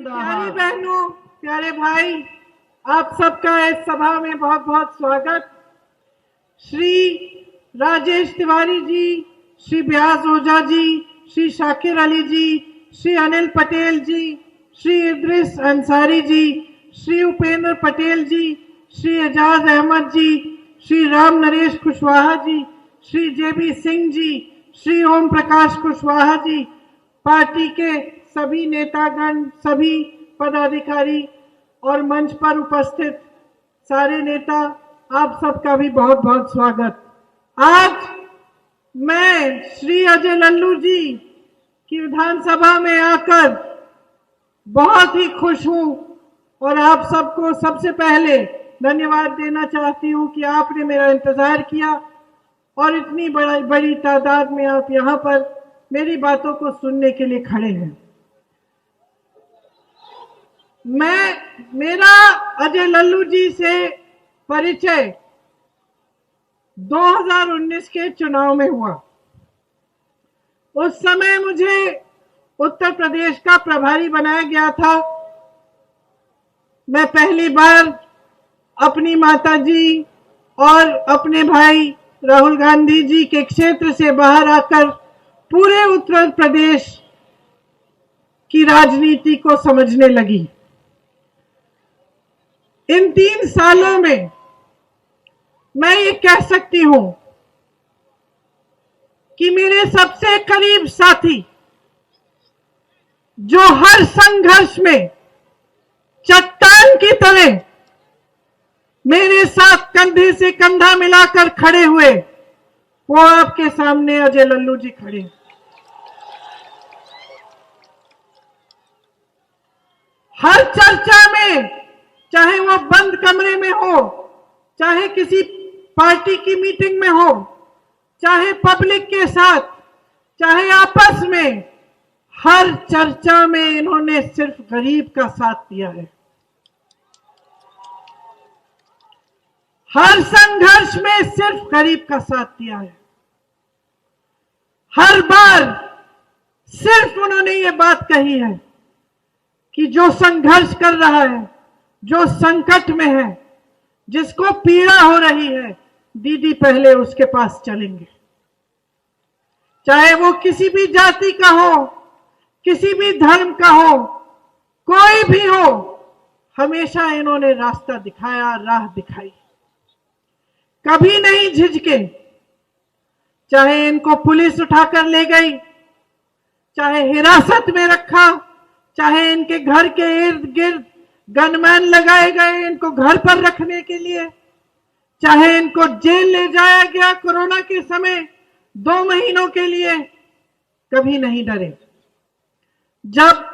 प्यारी बहनों, प्यारे भाई, आप सबका इस सभा में बहुत बहुत स्वागत। श्री राजेश तिवारी जी, श्री ब्यास ओझा जी, श्री शाकिर अली जी, श्री अनिल पटेल जी, श्री इद्रिस अंसारी जी, श्री उपेंद्र पटेल जी, श्री एजाज अहमद जी, श्री राम नरेश कुशवाहा जी, श्री जेबी सिंह जी, श्री ओम प्रकाश कुशवाहा जी, पार्टी के सभी नेतागण, सभी पदाधिकारी और मंच पर उपस्थित सारे नेता, आप सबका भी बहुत बहुत स्वागत। आज मैं श्री अजय लल्लू जी की विधानसभा में आकर बहुत ही खुश हूं और आप सबको सबसे पहले धन्यवाद देना चाहती हूं कि आपने मेरा इंतजार किया और इतनी बड़ी तादाद में आप यहां पर मेरी बातों को सुनने के लिए खड़े हैं। मेरा अजय लल्लू जी से परिचय 2019 के चुनाव में हुआ। उस समय मुझे उत्तर प्रदेश का प्रभारी बनाया गया था। मैं पहली बार अपनी माताजी और अपने भाई राहुल गांधी जी के क्षेत्र से बाहर आकर पूरे उत्तर प्रदेश की राजनीति को समझने लगी। इन 3 सालों में मैं ये कह सकती हूं कि मेरे सबसे करीब साथी, जो हर संघर्ष में चट्टान की तरह मेरे साथ कंधे से कंधा मिलाकर खड़े हुए, वो आपके सामने अजय लल्लू जी खड़े। हर चर्चा में, चाहे वो बंद कमरे में हो, चाहे किसी पार्टी की मीटिंग में हो, चाहे पब्लिक के साथ, चाहे आपस में, हर चर्चा में इन्होंने सिर्फ गरीब का साथ दिया है। हर संघर्ष में सिर्फ गरीब का साथ दिया है। हर बार सिर्फ उन्होंने ये बात कही है कि जो संघर्ष कर रहा है, जो संकट में है, जिसको पीड़ा हो रही है, दीदी पहले उसके पास चलेंगे। चाहे वो किसी भी जाति का हो, किसी भी धर्म का हो, कोई भी हो, हमेशा इन्होंने रास्ता दिखाया, राह दिखाई, कभी नहीं झिझके। चाहे इनको पुलिस उठाकर ले गई, चाहे हिरासत में रखा, चाहे इनके घर के इर्द गिर्द गनमैन लगाए गए इनको घर पर रखने के लिए, चाहे इनको जेल ले जाया गया कोरोना के समय 2 महीनों के लिए, कभी नहीं डरे। जब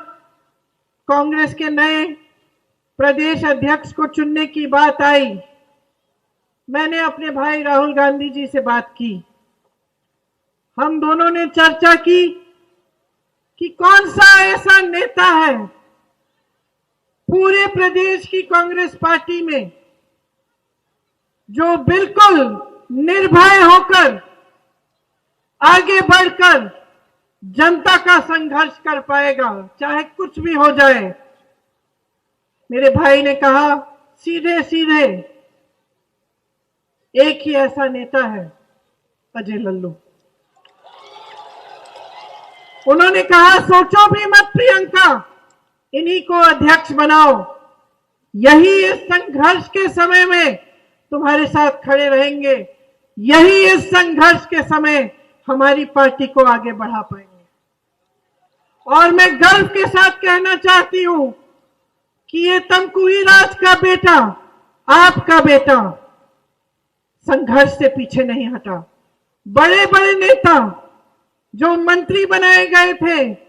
कांग्रेस के नए प्रदेश अध्यक्ष को चुनने की बात आई, मैंने अपने भाई राहुल गांधी जी से बात की। हम दोनों ने चर्चा की कि कौन सा ऐसा नेता है पूरे प्रदेश की कांग्रेस पार्टी में जो बिल्कुल निर्भय होकर आगे बढ़कर जनता का संघर्ष कर पाएगा, चाहे कुछ भी हो जाए। मेरे भाई ने कहा सीधे सीधे, एक ही ऐसा नेता है, अजय लल्लू। उन्होंने कहा सोचो भी मत प्रियंका, इन्हीं को अध्यक्ष बनाओ, यही इस संघर्ष के समय में तुम्हारे साथ खड़े रहेंगे, यही इस संघर्ष के समय हमारी पार्टी को आगे बढ़ा पाएंगे। और मैं गर्व के साथ कहना चाहती हूं कि ये तमकुही राज का बेटा, आपका बेटा, संघर्ष से पीछे नहीं हटा। बड़े बड़े नेता जो मंत्री बनाए गए थे,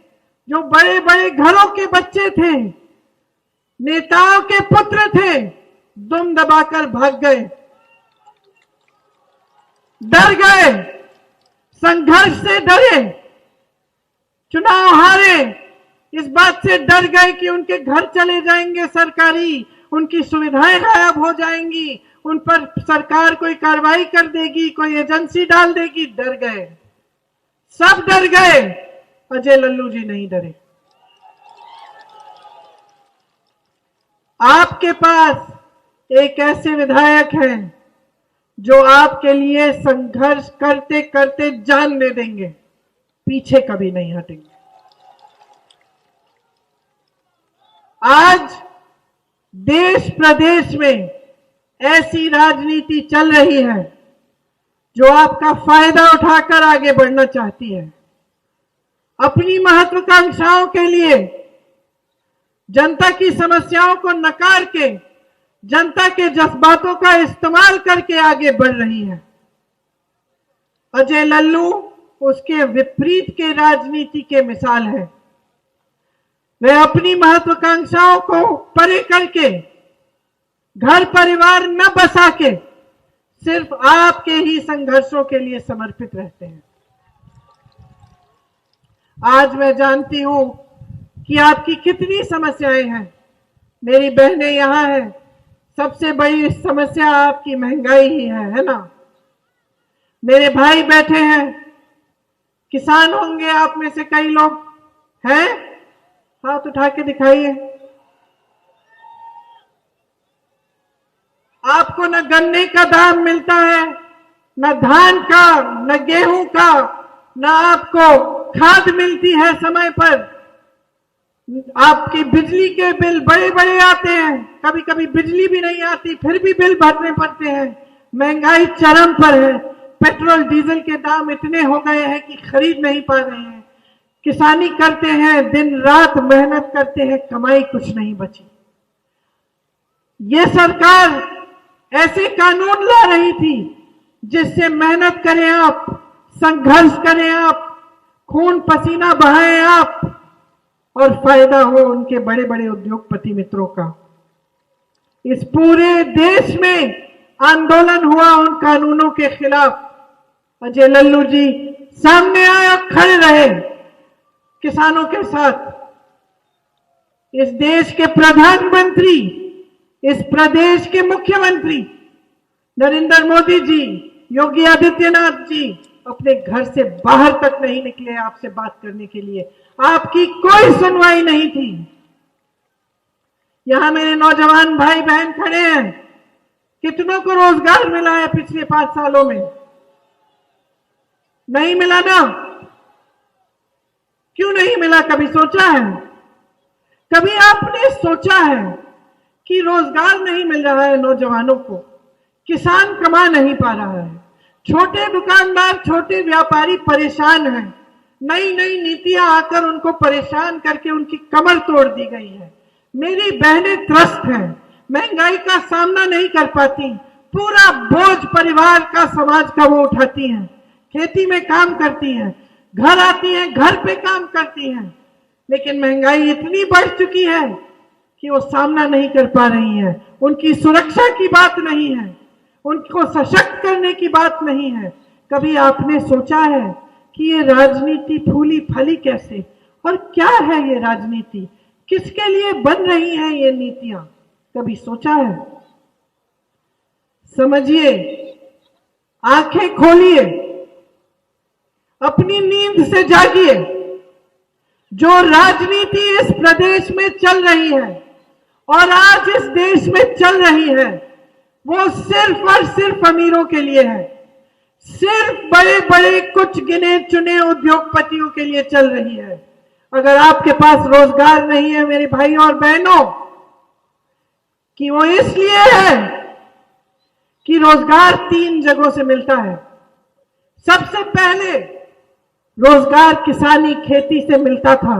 जो बड़े बड़े घरों के बच्चे थे, नेताओं के पुत्र थे, दुम दबाकर भाग गए, डर गए, संघर्ष से डरे, चुनाव हारे, इस बात से डर गए कि उनके घर चले जाएंगे सरकारी, उनकी सुविधाएं गायब हो जाएंगी, उन पर सरकार कोई कार्रवाई कर देगी, कोई एजेंसी डाल देगी। डर गए, सब डर गए। अजय लल्लू जी नहीं डरे। आपके पास एक ऐसे विधायक हैं जो आपके लिए संघर्ष करते करते जान दे देंगे, पीछे कभी नहीं हटेंगे। आज देश प्रदेश में ऐसी राजनीति चल रही है जो आपका फायदा उठाकर आगे बढ़ना चाहती है, अपनी महत्वाकांक्षाओं के लिए जनता की समस्याओं को नकार के जनता के जज्बातों का इस्तेमाल करके आगे बढ़ रही है। अजय लल्लू उसके विपरीत के राजनीति के मिसाल है। वे अपनी महत्वाकांक्षाओं को परे करके घर परिवार न बसा के सिर्फ आपके ही संघर्षों के लिए समर्पित रहते हैं। आज मैं जानती हूं कि आपकी कितनी समस्याएं हैं। मेरी बहनें यहां हैं, सबसे बड़ी समस्या आपकी महंगाई ही है ना। मेरे भाई बैठे हैं, किसान होंगे आप में से कई लोग हैं, हाथ उठा के दिखाइए। आपको न गन्ने का दाम मिलता है, न धान का, न गेहूं का, न आपको खाद मिलती है समय पर। आपकी बिजली के बिल बड़े बड़े आते हैं, कभी कभी बिजली भी नहीं आती फिर भी बिल भरने पड़ते हैं। महंगाई चरम पर है, पेट्रोल डीजल के दाम इतने हो गए हैं कि खरीद नहीं पा रहे हैं। किसानी करते हैं, दिन रात मेहनत करते हैं, कमाई कुछ नहीं बची। ये सरकार ऐसे कानून ला रही थी जिससे मेहनत करें आप, संघर्ष करें आप, खून पसीना बहाएं आप और फायदा हो उनके बड़े बड़े उद्योगपति मित्रों का। इस पूरे देश में आंदोलन हुआ उन कानूनों के खिलाफ। अजय लल्लू जी सामने आए और खड़े रहे किसानों के साथ। इस देश के प्रधानमंत्री, इस प्रदेश के मुख्यमंत्री नरेंद्र मोदी जी, योगी आदित्यनाथ जी अपने घर से बाहर तक नहीं निकले आपसे बात करने के लिए। आपकी कोई सुनवाई नहीं थी। यहां मेरे नौजवान भाई बहन खड़े हैं, कितनों को रोजगार मिला है पिछले 5 सालों में? नहीं मिला ना? क्यों नहीं मिला? कभी सोचा है? कभी आपने सोचा है कि रोजगार नहीं मिल रहा है नौजवानों को, किसान कमा नहीं पा रहा है, छोटे दुकानदार, छोटे व्यापारी परेशान हैं। नई नई नीतियां आकर उनको परेशान करके उनकी कमर तोड़ दी गई है। मेरी बहनें त्रस्त हैं, महंगाई का सामना नहीं कर पाती, पूरा बोझ परिवार का, समाज का वो उठाती हैं। खेती में काम करती हैं, घर आती हैं, घर पे काम करती हैं, लेकिन महंगाई इतनी बढ़ चुकी है कि वो सामना नहीं कर पा रही है। उनकी सुरक्षा की बात नहीं है, उनको सशक्त करने की बात नहीं है। कभी आपने सोचा है कि ये राजनीति फूली फली कैसे, और क्या है ये राजनीति, किसके लिए बन रही है ये नीतियां? कभी सोचा है? समझिए, आंखें खोलिए, अपनी नींद से जागिए। जो राजनीति इस प्रदेश में चल रही है और आज इस देश में चल रही है, वो सिर्फ और सिर्फ अमीरों के लिए है, सिर्फ बड़े बड़े कुछ गिने चुने उद्योगपतियों के लिए चल रही है। अगर आपके पास रोजगार नहीं है मेरे भाई और बहनों, कि वो इसलिए है कि रोजगार 3 जगहों से मिलता है। सबसे पहले रोजगार किसानी, खेती से मिलता था,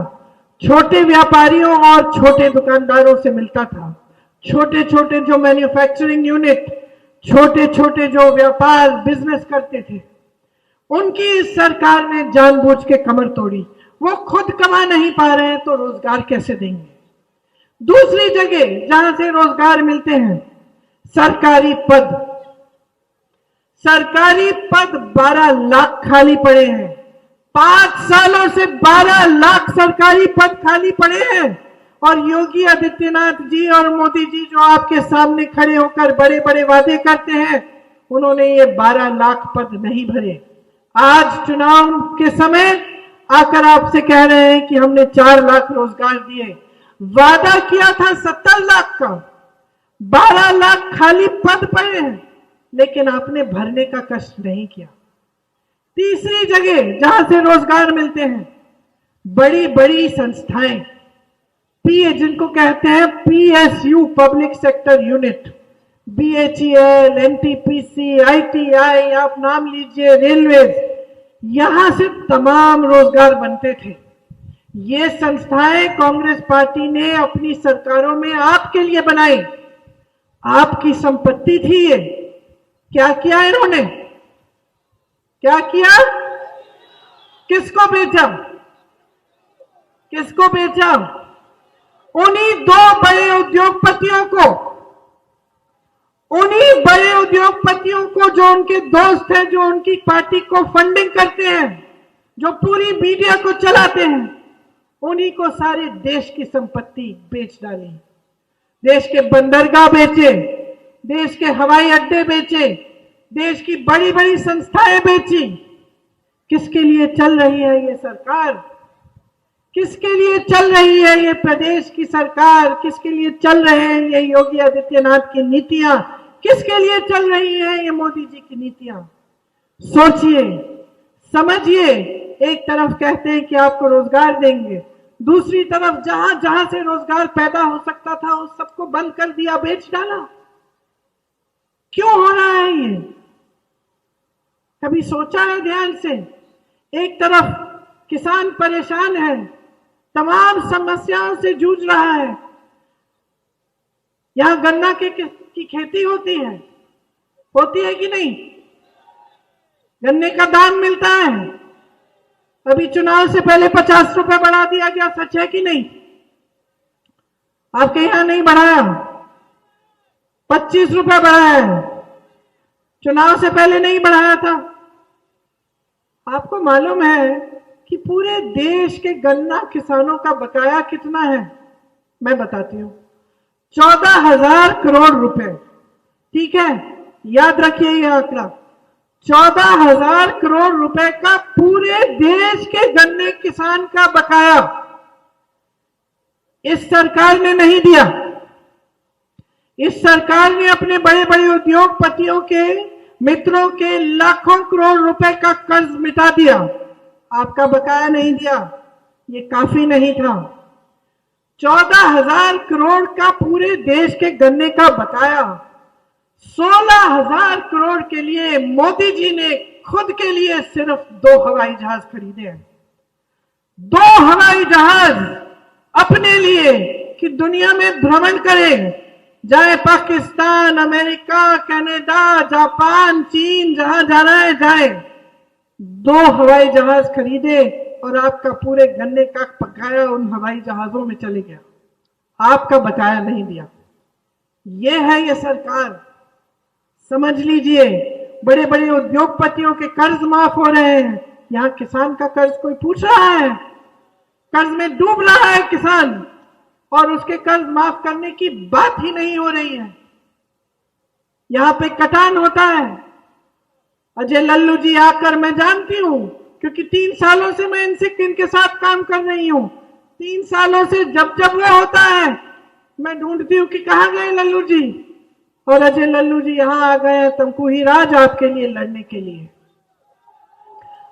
छोटे व्यापारियों और छोटे दुकानदारों से मिलता था। छोटे छोटे जो मैन्युफैक्चरिंग यूनिट, छोटे छोटे जो व्यापार बिजनेस करते थे, उनकी इस सरकार ने जानबूझ के कमर तोड़ी। वो खुद कमा नहीं पा रहे हैं तो रोजगार कैसे देंगे? दूसरी जगह जहां से रोजगार मिलते हैं, सरकारी पद। सरकारी पद 12 लाख खाली पड़े हैं। 5 सालों से 12 लाख सरकारी पद खाली पड़े हैं, और योगी आदित्यनाथ जी और मोदी जी जो आपके सामने खड़े होकर बड़े बड़े वादे करते हैं, उन्होंने ये 12 लाख पद नहीं भरे। आज चुनाव के समय आकर आपसे कह रहे हैं कि हमने 4 लाख रोजगार दिए। वादा किया था 70 लाख का, 12 लाख खाली पद पड़े हैं, लेकिन आपने भरने का कष्ट नहीं किया। तीसरी जगह जहां से रोजगार मिलते हैं, बड़ी बड़ी संस्थाएं, पीए जिनको कहते हैं PSU, public sector unit, BHEL, NTPC, ITI, आप नाम लीजिए, रेलवे, यहां से तमाम रोजगार बनते थे। ये संस्थाएं कांग्रेस पार्टी ने अपनी सरकारों में आपके लिए बनाई, आपकी संपत्ति थी ये। क्या किया इन्होंने? क्या किया? किसको बेचा? किसको बेचा? उन्हीं दो बड़े उद्योगपतियों को, उन्हीं बड़े उद्योगपतियों को जो उनके दोस्त हैं, जो उनकी पार्टी को फंडिंग करते हैं, जो पूरी मीडिया को चलाते हैं, उन्हीं को सारे देश की संपत्ति बेच डाली। देश के बंदरगाह बेचे, देश के हवाई अड्डे बेचे, देश की बड़ी बड़ी संस्थाएं बेची। किसके लिए चल रही है ये सरकार? किसके लिए चल रही है ये प्रदेश की सरकार? किसके लिए चल रहे हैं ये योगी आदित्यनाथ की नीतियां? किसके लिए चल रही है ये मोदी जी की नीतियां? सोचिए, समझिए। एक तरफ कहते हैं कि आपको रोजगार देंगे, दूसरी तरफ जहां जहां से रोजगार पैदा हो सकता था उस सबको बंद कर दिया, बेच डाला। क्यों हो रहा है ये? कभी सोचा है ध्यान से? एक तरफ किसान परेशान है, तमाम समस्याओं से जूझ रहा है। यहां गन्ना की खेती होती है कि नहीं? गन्ने का दाम मिलता है। अभी चुनाव से पहले 50 रुपए बढ़ा दिया गया, सच है कि नहीं? आपके यहां नहीं बढ़ाया, 25 रुपए बढ़ाया है। चुनाव से पहले नहीं बढ़ाया था। आपको मालूम है कि पूरे देश के गन्ना किसानों का बकाया कितना है? मैं बताती हूं, 14,000 करोड़ रुपए। ठीक है, याद रखिए ये आंकड़ा, 14,000 करोड़ रुपए का पूरे देश के गन्ने किसान का बकाया इस सरकार ने नहीं दिया। इस सरकार ने अपने बड़े बड़े उद्योगपतियों के मित्रों के लाखों करोड़ रुपए का कर्ज मिटा दिया, आपका बकाया नहीं दिया। ये काफी नहीं था। 14,000 करोड़ का पूरे देश के गन्ने का बकाया, 16,000 करोड़ के लिए मोदी जी ने खुद के लिए सिर्फ 2 हवाई जहाज खरीदे हैं। 2 हवाई जहाज अपने लिए कि दुनिया में भ्रमण करें, जाए पाकिस्तान, अमेरिका, कनाडा, जापान, चीन, जहां जाना है जाए। 2 हवाई जहाज खरीदे और आपका पूरे गन्ने का बकाया उन हवाई जहाजों में चले गया, आपका बकाया नहीं दिया। ये है ये सरकार। समझ लीजिए, बड़े बड़े उद्योगपतियों के कर्ज माफ हो रहे हैं, यहां किसान का कर्ज कोई पूछ रहा है? कर्ज में डूब रहा है किसान और उसके कर्ज माफ करने की बात ही नहीं हो रही है। यहां पे कटान होता है। अजय लल्लू जी आकर, मैं जानती हूं क्योंकि 3 सालों से मैं इनके साथ काम कर रही हूं। 3 सालों से जब जब वो होता है मैं ढूंढती हूं कि कहां गए लल्लू जी, और अजय लल्लू जी यहां आ गए हैं तंकु हिराज आपके लिए लड़ने के लिए,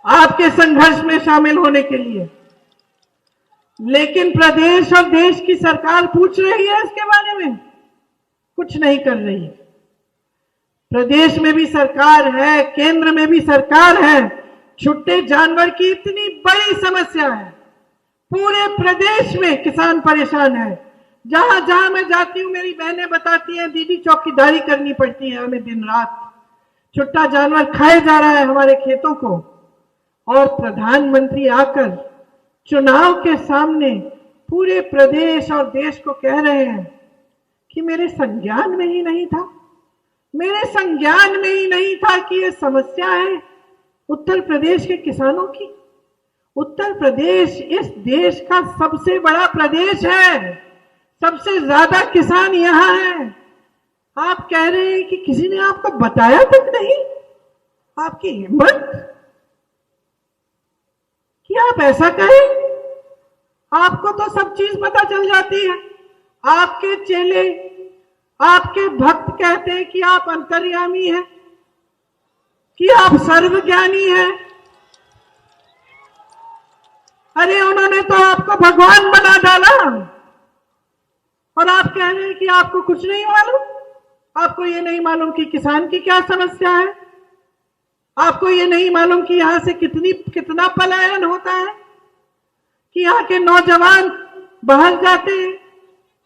आपके संघर्ष में शामिल होने के लिए। लेकिन प्रदेश और देश की सरकार पूछ रही है इसके बारे में, कुछ नहीं कर रही। प्रदेश में भी सरकार है, केंद्र में भी सरकार है। छुट्टे जानवर की इतनी बड़ी समस्या है, पूरे प्रदेश में किसान परेशान है। जहां जहां मैं जाती हूं मेरी बहनें बताती हैं, दीदी चौकीदारी करनी पड़ती है हमें दिन रात, छुट्टा जानवर खाए जा रहा है हमारे खेतों को। और प्रधानमंत्री आकर चुनाव के सामने पूरे प्रदेश और देश को कह रहे हैं कि मेरे संज्ञान में ही नहीं था, मेरे संज्ञान में ही नहीं था कि ये समस्या है उत्तर प्रदेश के किसानों की। उत्तर प्रदेश इस देश का सबसे बड़ा प्रदेश है, सबसे ज्यादा किसान यहां हैं। आप कह रहे हैं कि किसी ने आपको बताया तक नहीं? आपकी हिम्मत कि आप ऐसा कहें? आपको तो सब चीज पता चल जाती है। आपके चेले, आपके भक्त कहते हैं कि आप अंतर्यामी हैं, कि आप सर्वज्ञानी हैं। अरे उन्होंने तो आपको भगवान बना डाला और आप कह रहे हैं कि आपको कुछ नहीं मालूम। आपको ये नहीं मालूम कि किसान की क्या समस्या है। आपको ये नहीं मालूम कि यहां से कितना पलायन होता है, कि यहाँ के नौजवान बाहर जाते हैं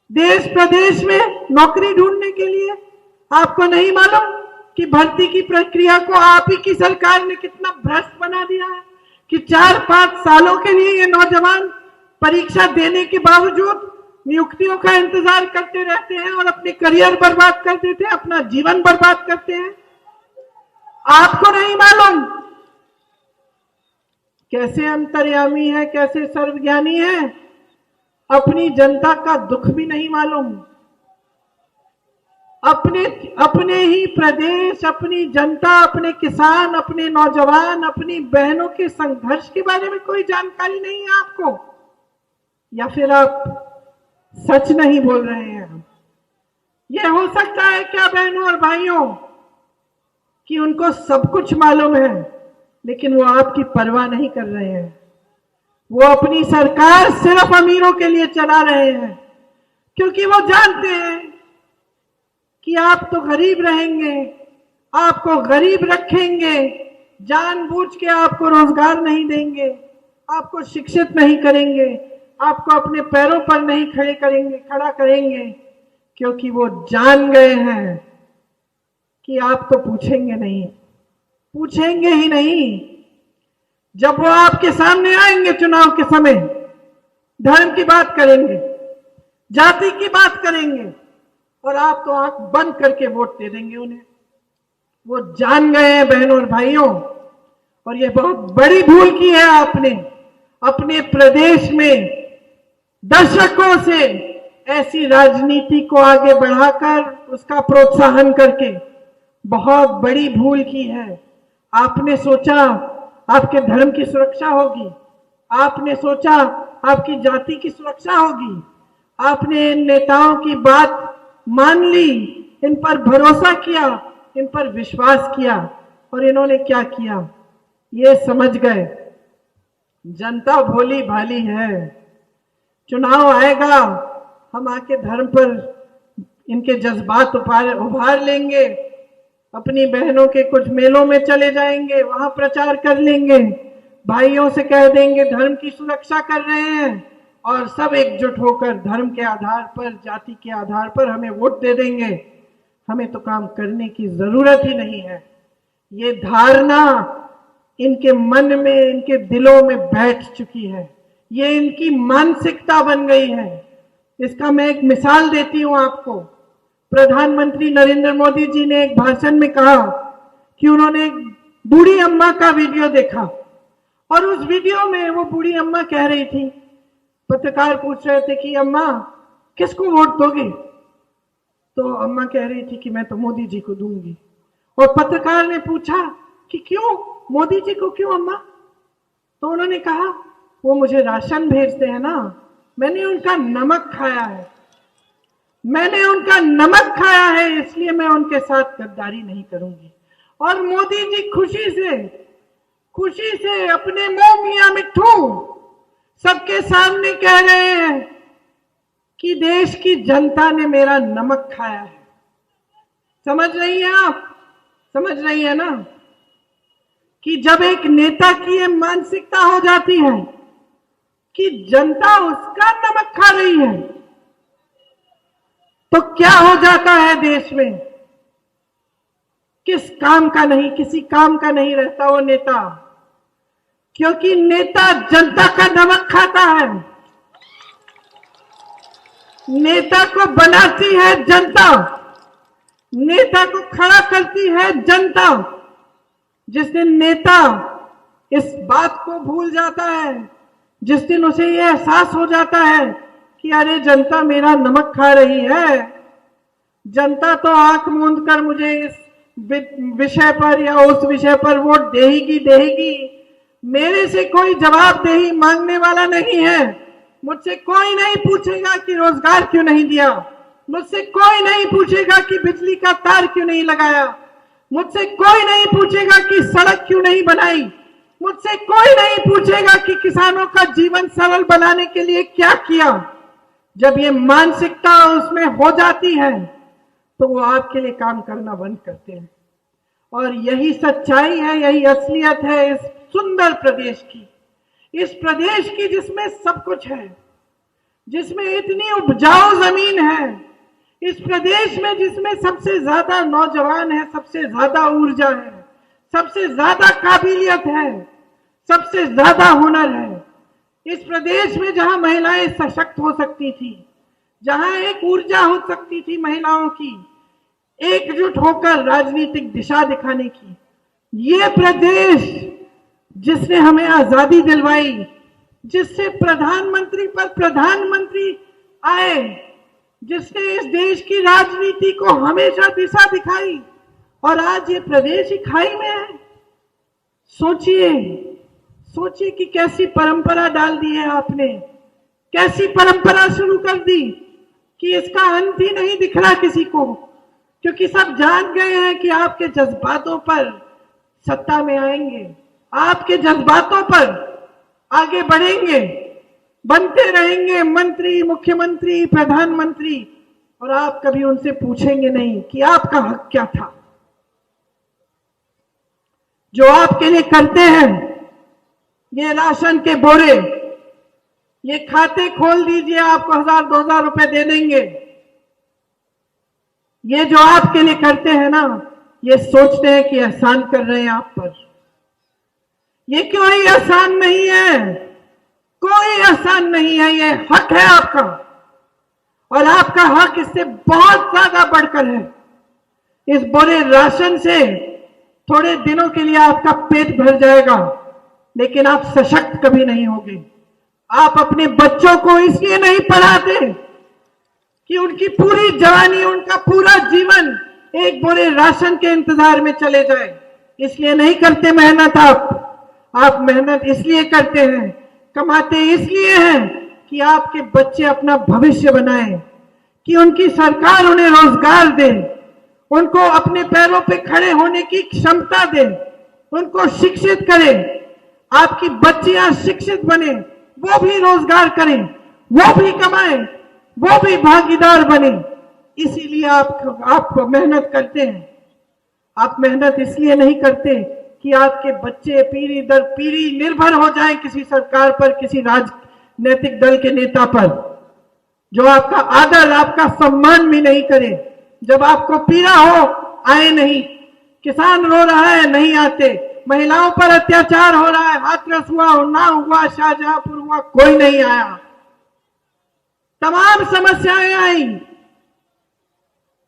देश प्रदेश में नौकरी ढूंढने के लिए। आपको नहीं मालूम कि भर्ती की प्रक्रिया को आप ही की सरकार ने कितना भ्रष्ट बना दिया है, कि 4-5 सालों के लिए ये नौजवान परीक्षा देने के बावजूद नियुक्तियों का इंतजार करते रहते हैं और अपने करियर बर्बाद कर देते हैं, अपना जीवन बर्बाद करते हैं। आपको नहीं मालूम कैसे अंतर्यामी है, कैसे सर्वज्ञानी है। अपनी जनता का दुख भी नहीं मालूम। अपने ही प्रदेश, अपनी जनता, अपने किसान, अपने नौजवान, अपनी बहनों के संघर्ष के बारे में कोई जानकारी नहीं है आपको, या फिर आप सच नहीं बोल रहे हैं। यह हो सकता है क्या बहनों और भाइयों कि उनको सब कुछ मालूम है, लेकिन वो आपकी परवाह नहीं कर रहे हैं। वो अपनी सरकार सिर्फ अमीरों के लिए चला रहे हैं, क्योंकि वो जानते हैं कि आप तो गरीब रहेंगे, आपको गरीब रखेंगे, जानबूझ के आपको रोजगार नहीं देंगे, आपको शिक्षित नहीं करेंगे, आपको अपने पैरों पर नहीं खड़ा करेंगे, क्योंकि वो जान गए हैं कि आप तो पूछेंगे ही नहीं। जब वो आपके सामने आएंगे चुनाव के समय, धर्म की बात करेंगे, जाति की बात करेंगे, और आप तो आंख बंद करके वोट दे देंगे उन्हें। वो जान गए हैं बहनों और भाइयों, और ये बहुत बड़ी भूल की है आपने। अपने प्रदेश में दशकों से ऐसी राजनीति को आगे बढ़ाकर उसका प्रोत्साहन करके बहुत बड़ी भूल की है। आपने सोचा आपके धर्म की सुरक्षा होगी, आपने सोचा आपकी जाति की सुरक्षा होगी, आपने इन नेताओं की बात मान ली, इन पर भरोसा किया, इन पर विश्वास किया, और इन्होंने क्या किया ये समझ गए। जनता भोली भाली है। चुनाव आएगा, हम आके धर्म पर इनके जज्बात उभार लेंगे, अपनी बहनों के कुछ मेलों में चले जाएंगे, वहां प्रचार कर लेंगे, भाइयों से कह देंगे धर्म की सुरक्षा कर रहे हैं, और सब एकजुट होकर धर्म के आधार पर, जाति के आधार पर हमें वोट दे देंगे। हमें तो काम करने की जरूरत ही नहीं है। ये धारणा इनके मन में, इनके दिलों में बैठ चुकी है। ये इनकी मानसिकता बन गई है। इसका मैं एक मिसाल देती हूं आपको। प्रधानमंत्री नरेंद्र मोदी जी ने एक भाषण में कहा कि उन्होंने एक बूढ़ी अम्मा का वीडियो देखा, और उस वीडियो में वो बूढ़ी अम्मा कह रही थी, पत्रकार पूछ रहे थे कि अम्मा किसको वोट दोगे, तो अम्मा कह रही थी कि मैं तो मोदी जी को दूंगी। और पत्रकार ने पूछा कि क्यों, मोदी जी को क्यों अम्मा? तो उन्होंने कहा वो मुझे राशन भेजते हैं ना, मैंने उनका नमक खाया है, मैंने उनका नमक खाया है, इसलिए मैं उनके साथ गद्दारी नहीं करूंगी। और मोदी जी खुशी से अपने मुंह मियां मिट्ठू सबके सामने कह रहे हैं कि देश की जनता ने मेरा नमक खाया है। समझ रही हैं आप? समझ रही है ना कि जब एक नेता की ये मानसिकता हो जाती है कि जनता उसका नमक खा रही है, तो क्या हो जाता है देश में? किसी काम का नहीं रहता वो नेता, क्योंकि नेता जनता का नमक खाता है। नेता को बनाती है जनता, नेता को खड़ा करती है जनता। जिस दिन नेता इस बात को भूल जाता है, जिस दिन उसे यह एहसास हो जाता है कि अरे जनता मेरा नमक खा रही है, जनता तो आंख मूंद कर मुझे इस विषय पर या उस विषय पर वोट देगी, मेरे से कोई जवाबदेही मांगने वाला नहीं है, मुझसे कोई नहीं पूछेगा कि रोजगार क्यों नहीं दिया, मुझसे कोई नहीं पूछेगा कि बिजली का तार क्यों नहीं लगाया, मुझसे कोई नहीं पूछेगा कि सड़क क्यों नहीं बनाई, मुझसे कोई नहीं पूछेगा कि किसानों का जीवन सरल बनाने के लिए क्या किया। जब ये मानसिकता उसमें हो जाती है तो वो आपके लिए काम करना बंद करते हैं। और यही सच्चाई है, यही असलियत है इस सुंदर प्रदेश की, इस प्रदेश की जिसमें सब कुछ है, जिसमें इतनी उपजाऊ जमीन है, इस प्रदेश में जिसमें सबसे ज्यादा नौजवान है, सबसे ज्यादा ऊर्जा है, सबसे ज्यादा काबिलियत है, सबसे ज्यादा हुनर है। इस प्रदेश में जहां महिलाएं सशक्त हो सकती थी, जहां एक ऊर्जा हो सकती थी महिलाओं की एकजुट होकर राजनीतिक दिशा दिखाने की, ये प्रदेश जिसने हमें आजादी दिलवाई, जिससे प्रधानमंत्री पर प्रधानमंत्री आए, जिसने इस देश की राजनीति को हमेशा दिशा दिखाई, और आज ये प्रदेश ही खाई में है। सोचिए, सोचिए कि कैसी परंपरा डाल दी है आपने, कैसी परंपरा शुरू कर दी कि इसका अंत ही नहीं दिख रहा किसी को, क्योंकि सब जान गए हैं कि आपके जज्बातों पर सत्ता में आएंगे, आपके जज्बातों पर आगे बढ़ेंगे, बनते रहेंगे मंत्री, मुख्यमंत्री, प्रधानमंत्री, और आप कभी उनसे पूछेंगे नहीं कि आपका हक क्या था। जो आपके लिए करते हैं, ये राशन के बोरे, ये खाते खोल दीजिए, आपको 1000-2000 रुपए दे देंगे। ये जो आपके लिए करते हैं ना, ये सोचते हैं कि एहसान कर रहे हैं आप पर। ये कोई एहसान नहीं है, कोई एहसान नहीं है, ये हक है आपका, और आपका हक इससे बहुत ज्यादा बढ़कर है। इस बोरे राशन से थोड़े दिनों के लिए आपका पेट भर जाएगा, लेकिन आप सशक्त कभी नहीं होंगे। आप अपने बच्चों को इसलिए नहीं पढ़ाते कि उनकी पूरी जवानी, उनका पूरा जीवन एक बोरे राशन के इंतजार में चले जाए, इसलिए नहीं करते मेहनत। आप मेहनत इसलिए करते हैं, कमाते इसलिए हैं कि आपके बच्चे अपना भविष्य बनाएं, कि उनकी सरकार उन्हें रोजगार दे, उनको अपने पैरों पे खड़े होने की क्षमता दे, उनको शिक्षित करे, आपकी बच्चियां शिक्षित बने, वो भी रोजगार करें, वो भी कमाएं, वो भी भागीदार बने। इसीलिए आप मेहनत करते हैं। आप मेहनत इसलिए नहीं करते कि आपके बच्चे पीढ़ी दर पीढ़ी निर्भर हो जाएं किसी सरकार पर, किसी राजनीतिक दल के नेता पर, जो आपका आदर, आपका सम्मान भी नहीं करे। जब आपको पीड़ा हो, आए नहीं। किसान रो रहा है, नहीं आते। महिलाओं पर अत्याचार हो रहा है, हाथरस हुआ, उन्नाव हुआ, शाहजहांपुर हुआ, कोई नहीं आया। तमाम समस्याएं आई।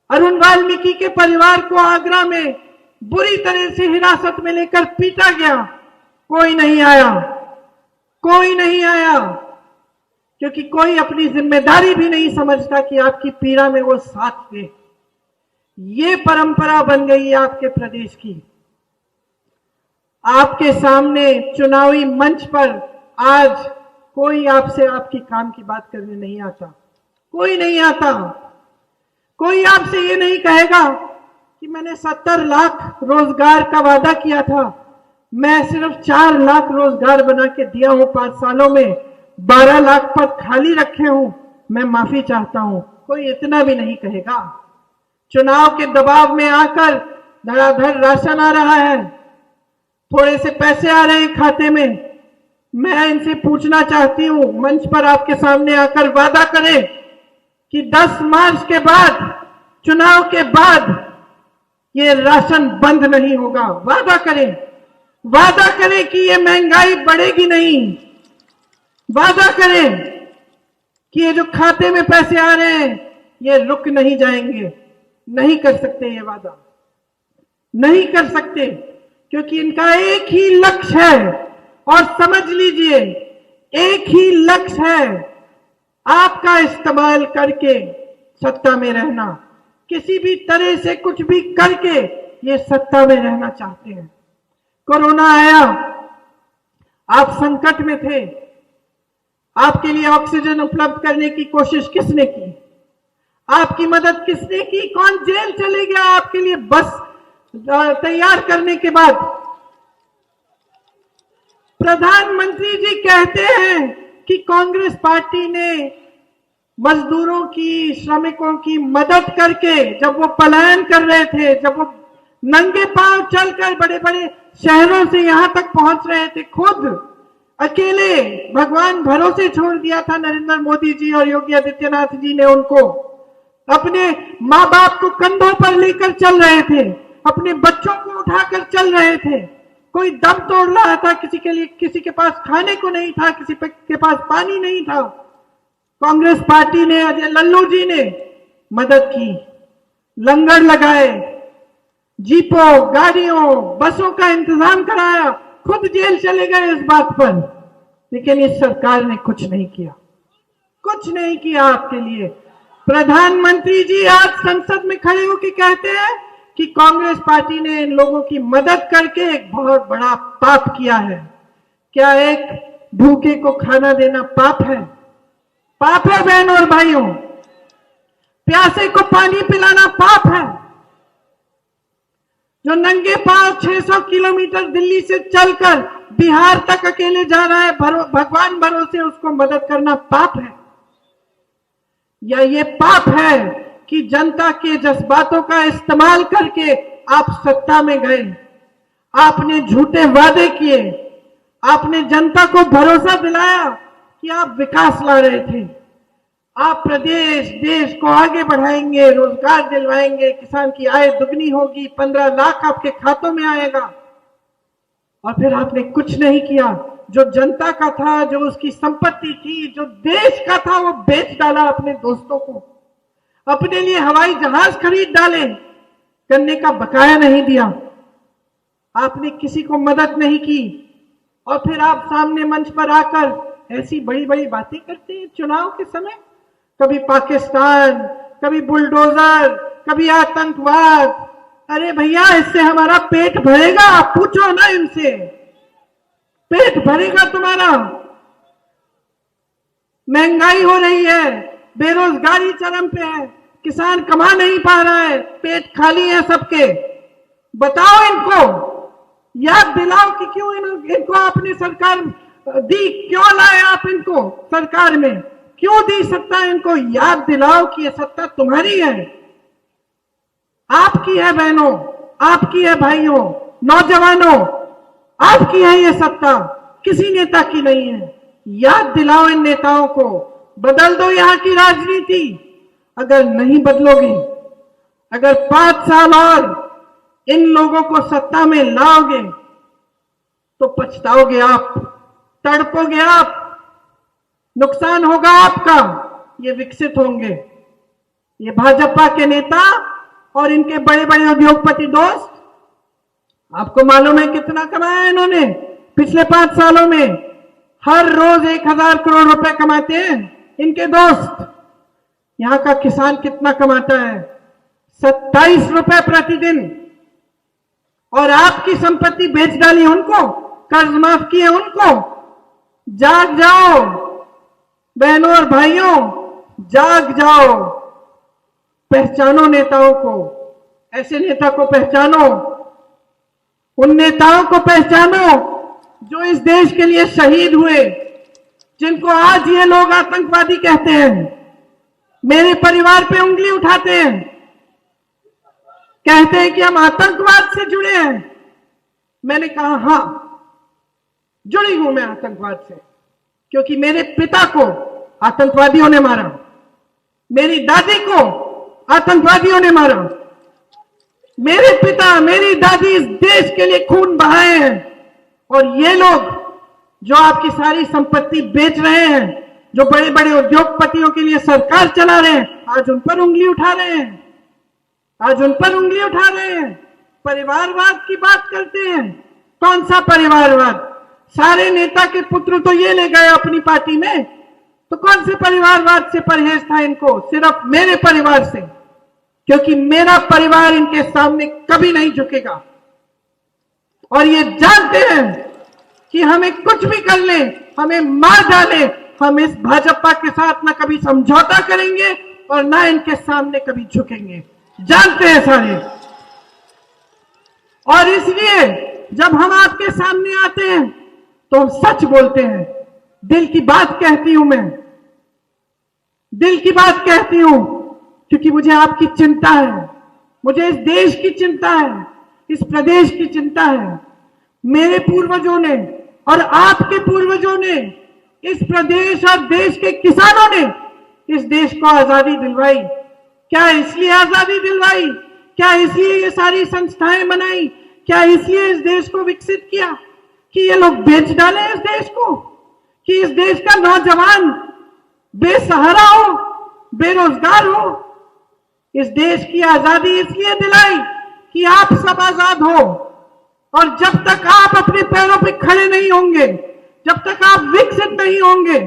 अरुण वाल्मीकि के परिवार को आगरा में बुरी तरह से हिरासत में लेकर पीटा गया, कोई नहीं आया, कोई नहीं आया, क्योंकि कोई अपनी जिम्मेदारी भी नहीं समझता कि आपकी पीड़ा में वो साथ दे। ये परंपरा बन गई है आपके प्रदेश की। आपके सामने चुनावी मंच पर आज कोई आपसे आपकी काम की बात करने नहीं आता, कोई नहीं आता। कोई आपसे ये नहीं कहेगा कि मैंने 70 लाख रोजगार का वादा किया था, मैं सिर्फ 4 लाख रोजगार बना के दिया हूं 5 सालों में, 12 लाख पद खाली रखे हूं, मैं माफी चाहता हूं। कोई इतना भी नहीं कहेगा। चुनाव के दबाव में आकर धड़ाधड़ राशन आ रहा है, थोड़े से पैसे आ रहे हैं खाते में। मैं इनसे पूछना चाहती हूं, मंच पर आपके सामने आकर वादा करें कि 10 मार्च के बाद, चुनाव के बाद ये राशन बंद नहीं होगा। वादा करें, वादा करें कि ये महंगाई बढ़ेगी नहीं। वादा करें कि ये जो खाते में पैसे आ रहे हैं ये रुक नहीं जाएंगे। नहीं कर सकते ये वादा, नहीं कर सकते, क्योंकि इनका एक ही लक्ष्य है, और समझ लीजिए एक ही लक्ष्य है, आपका इस्तेमाल करके सत्ता में रहना। किसी भी तरह से कुछ भी करके ये सत्ता में रहना चाहते हैं। कोरोना आया, आप संकट में थे, आपके लिए ऑक्सीजन उपलब्ध करने की कोशिश किसने की? आपकी मदद किसने की? कौन जेल चले गया आपके लिए बस तैयार करने के बाद? प्रधानमंत्री जी कहते हैं कि कांग्रेस पार्टी ने मजदूरों की, श्रमिकों की मदद करके, जब वो पलायन कर रहे थे, जब वो नंगे पांव चलकर बड़े बड़े शहरों से यहां तक पहुंच रहे थे, खुद अकेले भगवान भरोसे छोड़ दिया था नरेंद्र मोदी जी और योगी आदित्यनाथ जी ने उनको। अपने माँ बाप को कंधों पर लेकर चल रहे थे, अपने बच्चों को उठाकर चल रहे थे। कोई दम तोड़ रहा था, किसी के पास खाने को नहीं था, किसी के पास पानी नहीं था। कांग्रेस पार्टी ने, अजय लल्लू जी ने मदद की, लंगर लगाए, जीपों, गाड़ियों, बसों का इंतजाम कराया, खुद जेल चले गए इस बात पर। लेकिन इस सरकार ने कुछ नहीं किया, कुछ नहीं किया आपके लिए। प्रधानमंत्री जी आज संसद में खड़े होकर कहते हैं कि कांग्रेस पार्टी ने इन लोगों की मदद करके एक बहुत बड़ा पाप किया है। क्या एक भूखे को खाना देना पाप है? पाप है बहनों और भाइयों। प्यासे को पानी पिलाना पाप है। जो नंगे पांव 600 किलोमीटर दिल्ली से चलकर बिहार तक अकेले जा रहा है, भगवान भरोसे उसको मदद करना पाप है? या ये पाप है कि जनता के जज्बातों का इस्तेमाल करके आप सत्ता में गए, आपने झूठे वादे किए, आपने जनता को भरोसा दिलाया कि आप विकास ला रहे थे, आप प्रदेश देश को आगे बढ़ाएंगे, रोजगार दिलवाएंगे, किसान की आय दुगनी होगी, 15 लाख आपके खातों में आएगा, और फिर आपने कुछ नहीं किया। जो जनता का था, जो उसकी संपत्ति थी, जो देश का था, वो बेच डाला अपने दोस्तों को, अपने लिए हवाई जहाज खरीद डाले, करने का बकाया नहीं दिया। आपने किसी को मदद नहीं की, और फिर आप सामने मंच पर आकर ऐसी बड़ी बड़ी बातें करते हैं चुनाव के समय। कभी पाकिस्तान, कभी बुलडोजर, कभी आतंकवाद। अरे भैया, इससे हमारा पेट भरेगा? आप पूछो ना इनसे, पेट भरेगा तुम्हारा? महंगाई हो रही है, बेरोजगारी चरम पे है, किसान कमा नहीं पा रहा है, पेट खाली है सबके। बताओ इनको, याद दिलाओ कि क्यों इनको आपने सरकार दी, क्यों लाए आप इनको सरकार में, क्यों दी सत्ता इनको? याद दिलाओ कि यह सत्ता तुम्हारी है, आपकी है बहनों, आपकी है भाइयों, नौजवानों, आपकी है ये सत्ता, किसी नेता की नहीं है। याद दिलाओ इन नेताओं को, बदल दो यहां की राजनीति। अगर नहीं बदलोगे, अगर 5 साल और इन लोगों को सत्ता में लाओगे तो पछताओगे आप, तड़पोगे आप, नुकसान होगा आपका। ये विकसित होंगे, ये भाजपा के नेता और इनके बड़े बड़े उद्योगपति दोस्त। आपको मालूम है कितना कमाया इन्होंने पिछले 5 सालों में? हर रोज 1000 करोड़ रुपए कमाते हैं इनके दोस्त। यहां का किसान कितना कमाता है? 27 रुपए प्रतिदिन। और आपकी संपत्ति बेच डाली उनको, कर्ज माफ किए उनको। जाग जाओ बहनों और भाइयों, जाग जाओ, पहचानो नेताओं को, ऐसे नेता को पहचानो, उन नेताओं को पहचानो जो इस देश के लिए शहीद हुए, जिनको आज ये लोग आतंकवादी कहते हैं, मेरे परिवार पे उंगली उठाते हैं, कहते हैं कि हम आतंकवाद से जुड़े हैं। मैंने कहा हां, जुड़ी हूं मैं आतंकवाद से, क्योंकि मेरे पिता को आतंकवादियों ने मारा, मेरी दादी को आतंकवादियों ने मारा, मेरे पिता मेरी दादी इस देश के लिए खून बहाए हैं। और ये लोग जो आपकी सारी संपत्ति बेच रहे हैं, जो बड़े बड़े उद्योगपतियों के लिए सरकार चला रहे हैं, आज उन पर उंगली उठा रहे हैं, आज उन पर उंगली उठा रहे हैं। परिवारवाद की बात करते हैं। कौन सा परिवारवाद? सारे नेता के पुत्र तो ये ले गए अपनी पार्टी में, तो कौन से परिवारवाद से परहेज था इनको? सिर्फ मेरे परिवार से, क्योंकि मेरा परिवार इनके सामने कभी नहीं झुकेगा। और ये जानते हैं कि हमें कुछ भी कर ले, हमें मार डाले, हम इस भाजपा के साथ न कभी समझौता करेंगे और ना इनके सामने कभी झुकेंगे, जानते हैं सारे। और इसलिए जब हम आपके सामने आते हैं तो हम सच बोलते हैं, दिल की बात कहती हूं मैं, दिल की बात कहती हूं, क्योंकि मुझे आपकी चिंता है, मुझे इस देश की चिंता है, इस प्रदेश की चिंता है। मेरे पूर्वजों ने और आपके पूर्वजों ने, इस प्रदेश और देश के किसानों ने इस देश को आजादी दिलवाई। क्या इसलिए आजादी दिलवाई? क्या इसलिए ये सारी संस्थाएं बनाई? क्या इसलिए इस देश को विकसित किया कि ये लोग बेच डालें इस देश को, कि इस देश का नौजवान बेसहारा हो, बेरोजगार हो? इस देश की आजादी इसलिए दिलाई कि आप सब आजाद हो, और जब तक आप अपने पैरों पे खड़े नहीं होंगे, जब तक आप विकसित नहीं होंगे,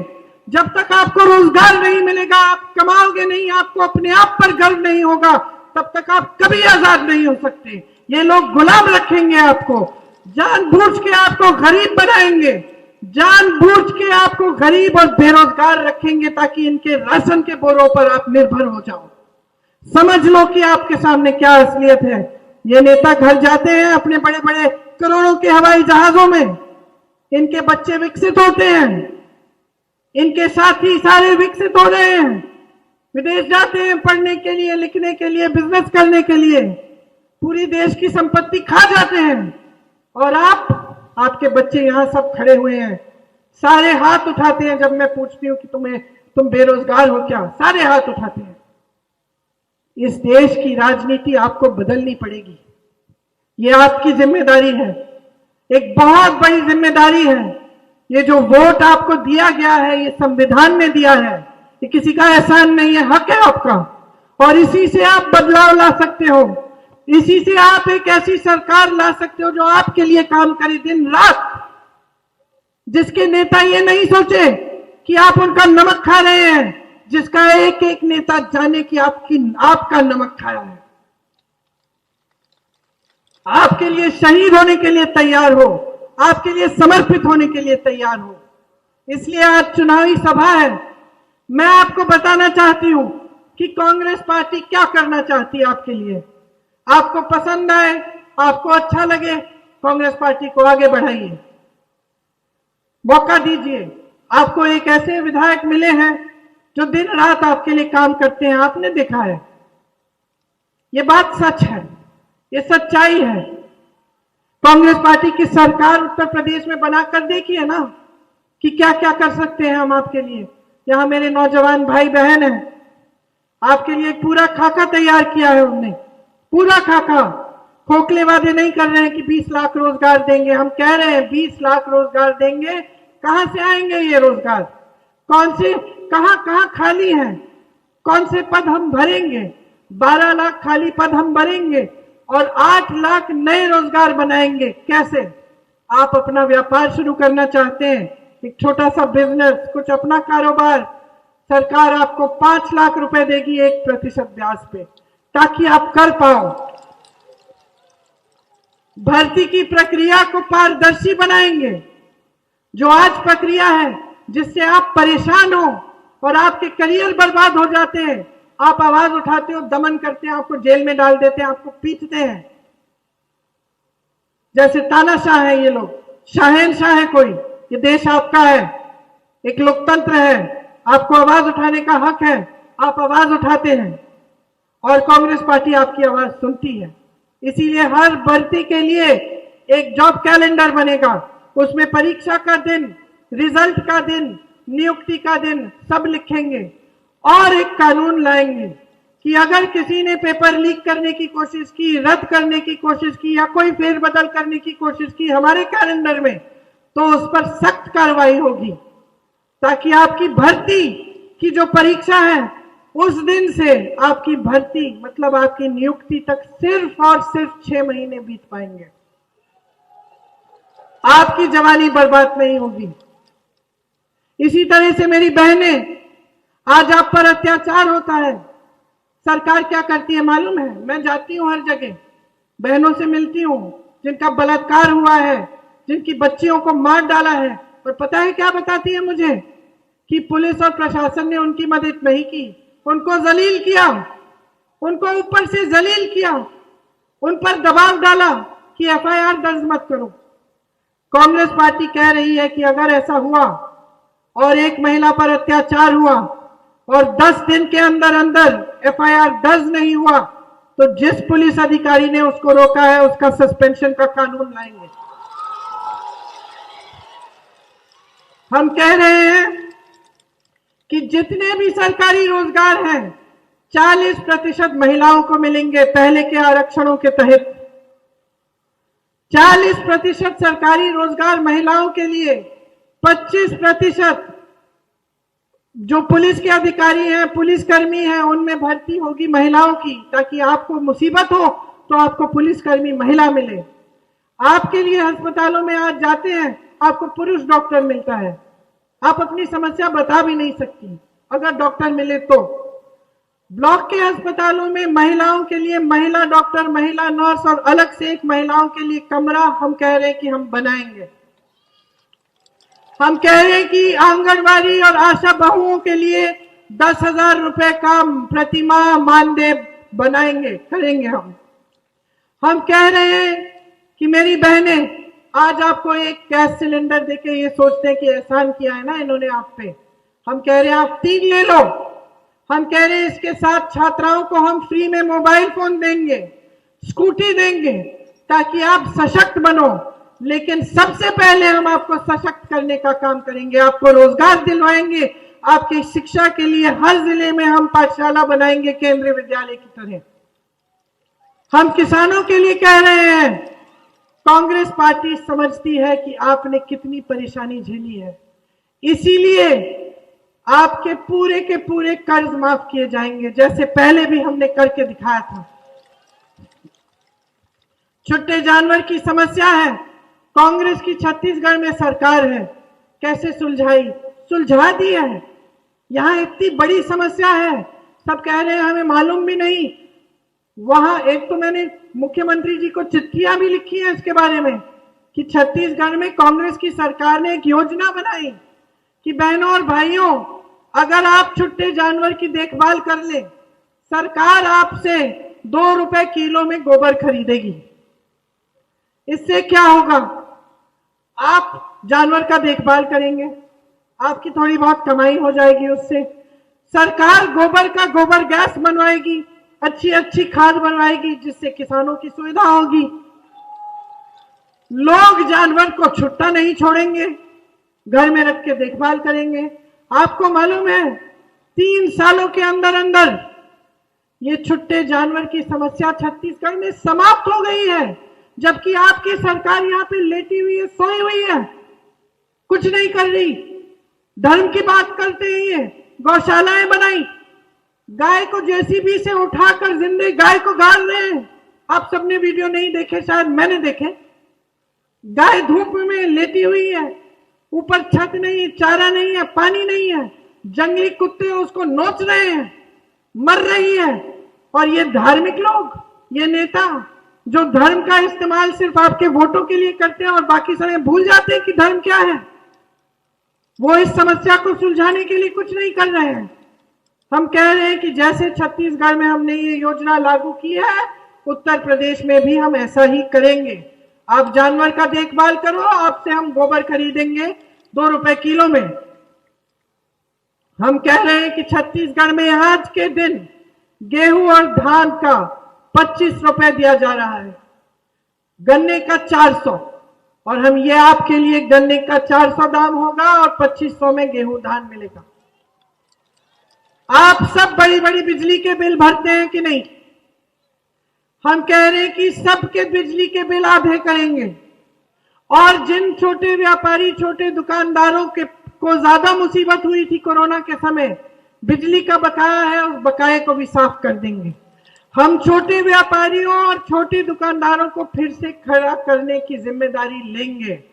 जब तक आपको रोजगार नहीं मिलेगा, आप कमाओगे नहीं, आपको अपने आप पर गर्व नहीं होगा, तब तक आप कभी आजाद नहीं हो सकते। ये लोग गुलाम रखेंगे आपको, जानबूझ के आपको गरीब बनाएंगे, जानबूझ के आपको गरीब और बेरोजगार रखेंगे ताकि इनके राशन के बोरों पर आप निर्भर हो जाओ। समझ लो कि आपके सामने क्या असलियत है। ये नेता घर जाते हैं अपने बड़े बड़े करोड़ों के हवाई जहाजों में, इनके बच्चे विकसित होते हैं, इनके साथी सारे विकसित हो रहे हैं, विदेश जाते हैं पढ़ने के लिए, लिखने के लिए, बिजनेस करने के लिए, पूरी देश की संपत्ति खा जाते हैं, और आपके बच्चे यहां सब खड़े हुए हैं, सारे हाथ उठाते हैं जब मैं पूछती हूं कि तुम बेरोजगार हो क्या, सारे हाथ उठाते हैं। इस देश की राजनीति आपको बदलनी पड़ेगी, ये आपकी जिम्मेदारी है, एक बहुत बड़ी जिम्मेदारी है। ये जो वोट आपको दिया गया है, ये संविधान ने दिया है, ये किसी का एहसान नहीं है, हक है आपका, और इसी से आप बदलाव ला सकते हो, इसी से आप एक ऐसी सरकार ला सकते हो जो आपके लिए काम करे दिन रात, जिसके नेता ये नहीं सोचे कि आप उनका नमक खा रहे हैं, जिसका एक एक नेता जाने कि आपका नमक खाया है, आपके लिए शहीद होने के लिए तैयार हो, आपके लिए समर्पित होने के लिए तैयार हो। इसलिए आज चुनावी सभा है। मैं आपको बताना चाहती हूं कि कांग्रेस पार्टी क्या करना चाहती है आपके लिए। आपको पसंद आए, आपको अच्छा लगे, कांग्रेस पार्टी को आगे बढ़ाइए, मौका दीजिए। आपको एक ऐसे विधायक मिले हैं जो दिन रात आपके लिए काम करते हैं, आपने देखा है, ये बात सच है, ये सच्चाई है। कांग्रेस पार्टी की सरकार उत्तर प्रदेश में बनाकर देखिए ना कि क्या क्या कर सकते हैं हम आपके लिए। यहां मेरे नौजवान भाई बहन हैं, आपके लिए पूरा खाका तैयार किया है उन्होंने, पूरा खाका। खोखले वादे नहीं कर रहे हैं कि 20 लाख रोजगार देंगे, हम कह रहे हैं 20 लाख रोजगार देंगे। कहां से आएंगे ये रोजगार? कहां खाली है? कौन से पद हम भरेंगे? 12 लाख खाली पद हम भरेंगे और 8 लाख नए रोजगार बनाएंगे। कैसे? आप अपना व्यापार शुरू करना चाहते हैं, एक छोटा सा बिजनेस, कुछ अपना कारोबार, सरकार आपको 5 लाख रुपए देगी 1% ब्याज पे, ताकि आप कर पाओ। भर्ती की प्रक्रिया को पारदर्शी बनाएंगे। जो आज प्रक्रिया है जिससे आप परेशान हो और आपके करियर बर्बाद हो जाते हैं, आप आवाज उठाते हो, दमन करते हैं, आपको जेल में डाल देते हैं, आपको पीटते हैं। जैसे तानाशाह है ये लोग, शाहनशाह है कोई, ये देश आपका है, एक लोकतंत्र है, आपको आवाज उठाने का हक है, आप आवाज उठाते हैं और कांग्रेस पार्टी आपकी आवाज सुनती है। इसीलिए हर भर्ती के लिए एक जॉब कैलेंडर बनेगा, उसमें परीक्षा का दिन, रिजल्ट का दिन, नियुक्ति का दिन सब लिखेंगे और एक कानून लाएंगे कि अगर किसी ने पेपर लीक करने की कोशिश की, रद्द करने की कोशिश की या कोई फेरबदल करने की कोशिश की हमारे कैलेंडर में, तो उस पर सख्त कार्रवाई होगी, ताकि आपकी भर्ती की जो परीक्षा है उस दिन से आपकी भर्ती मतलब आपकी नियुक्ति तक सिर्फ और सिर्फ 6 महीने बीत पाएंगे। आपकी जवानी बर्बाद नहीं होगी। इसी तरह से मेरी बहनें, आज आप पर अत्याचार होता है, सरकार क्या करती है मालूम है? मैं जाती हूं हर जगह, बहनों से मिलती हूं जिनका बलात्कार हुआ है, जिनकी बच्चियों को मार डाला है, और पता है क्या बताती है मुझे? कि पुलिस और प्रशासन ने उनकी मदद नहीं की, उनको जलील किया, उनको ऊपर से जलील किया, उन पर दबाव डाला कि एफआईआर दर्ज मत करो। कांग्रेस पार्टी कह रही है कि अगर ऐसा हुआ और एक महिला पर अत्याचार हुआ और 10 दिन के अंदर अंदर एफआईआर दर्ज नहीं हुआ तो जिस पुलिस अधिकारी ने उसको रोका है उसका सस्पेंशन का कानून लाएंगे। हम कह रहे हैं कि जितने भी सरकारी रोजगार हैं 40% महिलाओं को मिलेंगे पहले के आरक्षणों के तहत। 40% सरकारी रोजगार महिलाओं के लिए, 25% जो पुलिस के अधिकारी हैं, पुलिसकर्मी हैं, उनमें भर्ती होगी महिलाओं की, ताकि आपको मुसीबत हो तो आपको पुलिसकर्मी महिला मिले। आपके लिए अस्पतालों में आज जाते हैं, आपको पुरुष डॉक्टर मिलता है, आप अपनी समस्या बता भी नहीं सकती अगर डॉक्टर मिले तो। ब्लॉक के अस्पतालों में महिलाओं के लिए महिला डॉक्टर, महिला नर्स और अलग से एक महिलाओं के लिए कमरा हम कह रहे हैं कि हम बनाएंगे। हम कह रहे हैं कि आंगनबाड़ी और आशा बहुओं के लिए 10,000 रुपए का प्रतिमाह मानदेय बनाएंगे, करेंगे हम कह रहे हैं कि मेरी बहनें आज आपको एक गैस सिलेंडर देके ये सोचते हैं कि एहसान किया है ना इन्होंने आप पे। हम कह रहे हैं आप 3 ले लो। हम कह रहे हैं इसके साथ छात्राओं को हम फ्री में मोबाइल फोन देंगे, स्कूटी देंगे, ताकि आप सशक्त बनो। लेकिन सबसे पहले हम आपको सशक्त करने का काम करेंगे, आपको रोजगार दिलवाएंगे, आपकी शिक्षा के लिए हर जिले में हम पाठशाला बनाएंगे केंद्रीय विद्यालय की तरह। हम किसानों के लिए कह रहे हैं, कांग्रेस पार्टी समझती है कि आपने कितनी परेशानी झेली है, इसीलिए आपके पूरे के पूरे कर्ज माफ किए जाएंगे, जैसे पहले भी हमने करके दिखाया था। छुट्टे जानवर की समस्या है, कांग्रेस की छत्तीसगढ़ में सरकार है, कैसे सुलझाई? सुलझा दी है। यहां इतनी बड़ी समस्या है, सब कह रहे हैं हमें मालूम भी नहीं। वहां एक तो मैंने मुख्यमंत्री जी को चिट्ठियां भी लिखी है इसके बारे में कि छत्तीसगढ़ में कांग्रेस की सरकार ने एक योजना बनाई कि बहनों और भाइयों, अगर आप छुट्टे जानवर की देखभाल कर ले, सरकार आपसे 2 रुपए किलो में गोबर खरीदेगी। इससे क्या होगा? आप जानवर का देखभाल करेंगे, आपकी थोड़ी बहुत कमाई हो जाएगी उससे। सरकार गोबर का गोबर गैस बनवाएगी, अच्छी अच्छी खाद बनवाएगी, जिससे किसानों की सुविधा होगी। लोग जानवर को छुट्टा नहीं छोड़ेंगे, घर में रख के देखभाल करेंगे। आपको मालूम है 3 सालों के अंदर अंदर ये छुट्टे जानवर की समस्या छत्तीसगढ़ में समाप्त हो गई है, जबकि आपकी सरकार यहां पे लेटी हुई है, सोई हुई है, कुछ नहीं कर रही। धर्म की बात करते ही है, गौशालाएं बनाई, गाय को जेसीबी से उठाकर जिंदे गाय को गाड़ रहे हैं। आप सबने वीडियो नहीं देखे, शायद मैंने देखे। गाय धूप में लेटी हुई है, ऊपर छत नहीं, चारा नहीं है, पानी नहीं है, जंगली कुत्ते उसको नोच रहे हैं, मर रही है। और ये धार्मिक लोग, ये नेता जो धर्म का इस्तेमाल सिर्फ आपके वोटों के लिए करते हैं और बाकी समय भूल जाते हैं कि धर्म क्या है, वो इस समस्या को सुलझाने के लिए कुछ नहीं कर रहे हैं। हम कह रहे हैं कि जैसे छत्तीसगढ़ में हमने ये योजना लागू की है, उत्तर प्रदेश में भी हम ऐसा ही करेंगे। आप जानवर का देखभाल करो, आपसे हम गोबर खरीदेंगे 2 रुपए किलो में। हम कह रहे हैं कि छत्तीसगढ़ में आज के दिन गेहूं और धान का 25 रुपए दिया जा रहा है, गन्ने का 400, और हम ये आपके लिए गन्ने का 400 दाम होगा और 2500 में गेहूं धान मिलेगा। आप सब बड़ी बड़ी बिजली के बिल भरते हैं कि नहीं? हम कह रहे हैं कि सबके बिजली के बिल आधे करेंगे, और जिन छोटे व्यापारी, छोटे दुकानदारों के को ज्यादा मुसीबत हुई थी कोरोना के समय, बिजली का बकाया है, उस बकाये को भी साफ कर देंगे। हम छोटे व्यापारियों और छोटे दुकानदारों को फिर से खड़ा करने की जिम्मेदारी लेंगे,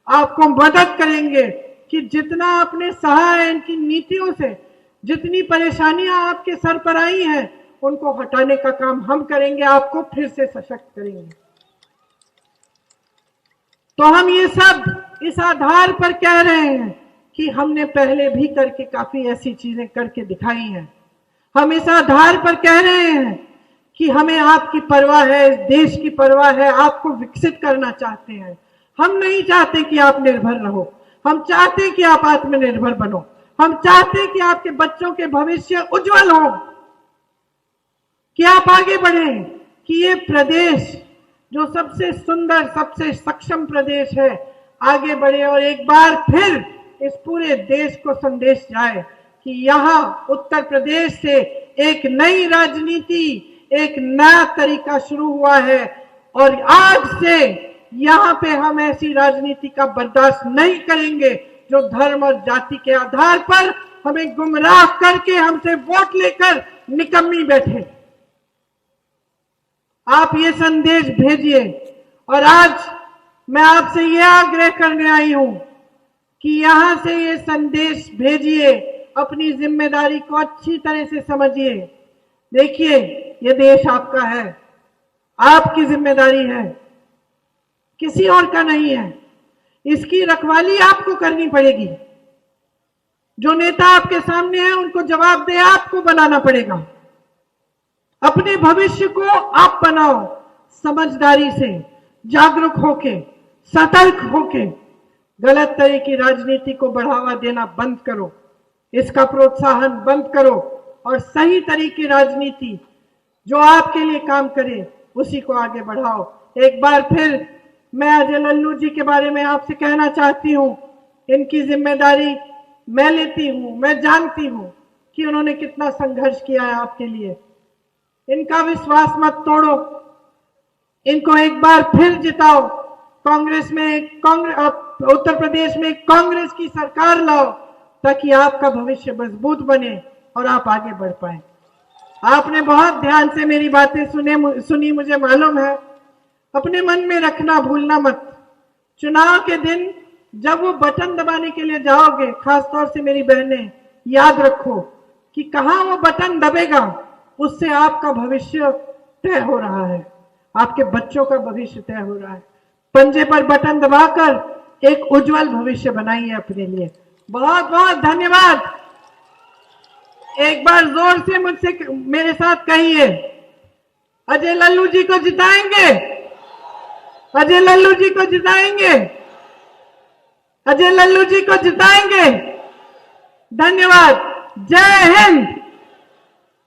आपको मदद करेंगे कि जितना आपने सहा है इनकी नीतियों से, जितनी परेशानियां आपके सर पर आई हैं, उनको हटाने का काम हम करेंगे, आपको फिर से सशक्त करेंगे। तो हम ये सब इस आधार पर कह रहे हैं कि हमने पहले भी करके काफी ऐसी चीजें करके दिखाई हैं। हम इस आधार पर कह रहे हैं कि हमें आपकी परवाह है, इस देश की परवाह है, आपको विकसित करना चाहते हैं। हम नहीं चाहते कि आप निर्भर रहो, हम चाहते हैं कि आप आत्मनिर्भर बनो। हम चाहते हैं कि आपके बच्चों के भविष्य उज्जवल हो, कि आप आगे बढ़ें, कि ये प्रदेश जो सबसे सुंदर, सबसे सक्षम प्रदेश है, आगे बढ़े और एक बार फिर इस पूरे देश को संदेश जाए कि यहां उत्तर प्रदेश से एक नई राजनीति, एक नया तरीका शुरू हुआ है और आज से यहां पे हम ऐसी राजनीति का बर्दाश्त नहीं करेंगे जो धर्म और जाति के आधार पर हमें गुमराह करके हमसे वोट लेकर निकम्मी बैठे। आप ये संदेश भेजिए और आज मैं आपसे ये आग्रह करने आई हूं कि यहां से ये संदेश भेजिए, अपनी जिम्मेदारी को अच्छी तरह से समझिए। देखिए, ये देश आपका है, आपकी जिम्मेदारी है, किसी और का नहीं है। इसकी रखवाली आपको करनी पड़ेगी। जो नेता आपके सामने है उनको जवाबदेह आपको बनाना पड़ेगा। अपने भविष्य को आप बनाओ, समझदारी से, जागरूक होके, सतर्क होके। गलत तरह की राजनीति को बढ़ावा देना बंद करो, इसका प्रोत्साहन बंद करो और सही तरीके की राजनीति जो आपके लिए काम करे उसी को आगे बढ़ाओ। एक बार फिर मैं अजय लल्लू जी के बारे में आपसे कहना चाहती हूं, इनकी जिम्मेदारी मैं लेती हूं, मैं जानती हूं कि उन्होंने कितना संघर्ष किया है आपके लिए। इनका विश्वास मत तोड़ो, इनको एक बार फिर जिताओ, कांग्रेस में उत्तर प्रदेश में कांग्रेस की सरकार लाओ ताकि आपका भविष्य मजबूत बने और आप आगे बढ़ पाए। आपने बहुत ध्यान से मेरी बातें सुनी, मुझे मालूम है। अपने मन में रखना भूलना मत, चुनाव के दिन जब वो बटन दबाने के लिए जाओगे, खासतौर से मेरी बहनें, याद रखो कि कहां वो बटन दबेगा उससे आपका भविष्य तय हो रहा है, आपके बच्चों का भविष्य तय हो रहा है। पंजे पर बटन दबाकर एक उज्जवल भविष्य बनाइए अपने लिए। बहुत बहुत धन्यवाद। एक बार जोर से मुझसे मेरे साथ कहिए, अजय लल्लू जी को जिताएंगे, अजय लल्लू जी को जिताएंगे, अजय लल्लू जी को जिताएंगे। धन्यवाद। जय हिंद।